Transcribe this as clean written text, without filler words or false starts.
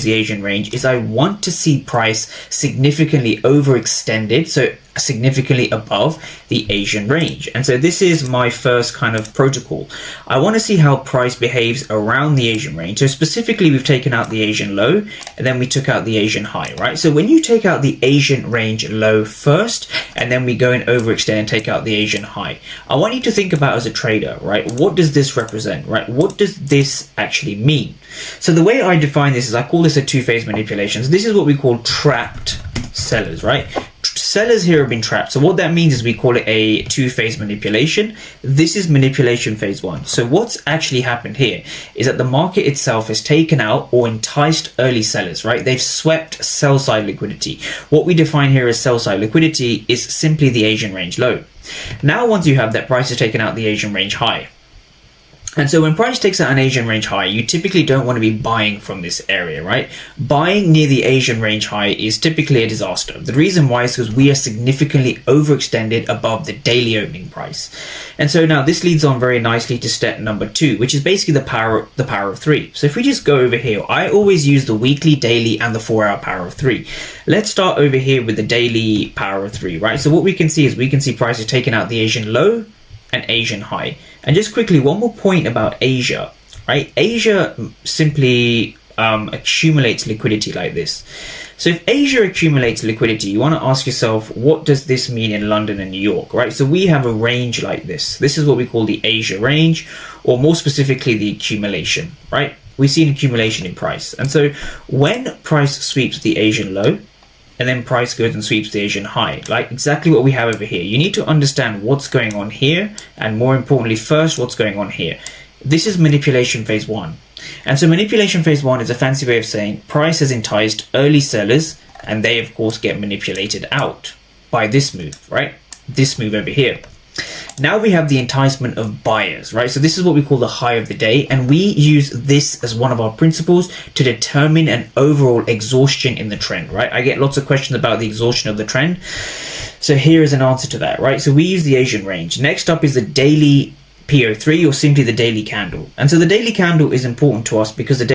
the Asian range is I want to see price significantly overextended, so significantly above the Asian range. And so this is my first kind of protocol. I want to see how price behaves around the Asian range. So specifically, we've taken out the Asian low and then we took out the Asian high, right? So when you take out the Asian range low first and then we go and overextend and take out the Asian high, I want you to think about as a trader, right? What does this represent, right? What does this actually mean? So the way I define this is I call this a two-phase manipulation. So this is what we call trapped sellers, right? Sellers here have been trapped. So what that means is we call it a two-phase manipulation. This is manipulation phase one. So what's actually happened here is that the market itself has taken out or enticed early sellers, right? They've swept sell-side liquidity. What we define here as sell-side liquidity is simply the Asian range low. Now, once you have that, price has taken out the Asian range high. And so when price takes out an Asian range high, you typically don't want to be buying from this area, right? Buying near the Asian range high is typically a disaster. The reason why is because we are significantly overextended above the daily opening price. And so now this leads on very nicely to step number 2, which is basically the power of 3. So if we just go over here, I always use the weekly, daily, and the 4-hour power of 3. Let's start over here with the daily power of 3, right? So what we can see is we can see prices taking out the Asian low and Asian high. And just quickly, one more point about Asia, right? Asia simply accumulates liquidity like this. So if Asia accumulates liquidity, you want to ask yourself, what does this mean in London and New York, right? So we have a range like this. This is what we call the Asia range, or more specifically, the accumulation, right? We see an accumulation in price. And so when price sweeps the Asian low, and then price goes and sweeps the Asian high, like exactly what we have over here. You need to understand what's going on here, and more importantly, first, what's going on here. This is manipulation phase 1. And so manipulation phase 1 is a fancy way of saying price has enticed early sellers, and they, of course, get manipulated out by this move, right? This move over here. Now we have the enticement of buyers, right? So this is what we call the high of the day, and we use this as one of our principles to determine an overall exhaustion in the trend, right? I get lots of questions about the exhaustion of the trend. So here is an answer to that, right? So we use the Asian range. Next up is the daily PO3, or simply the daily candle. And so the daily candle is important to us because the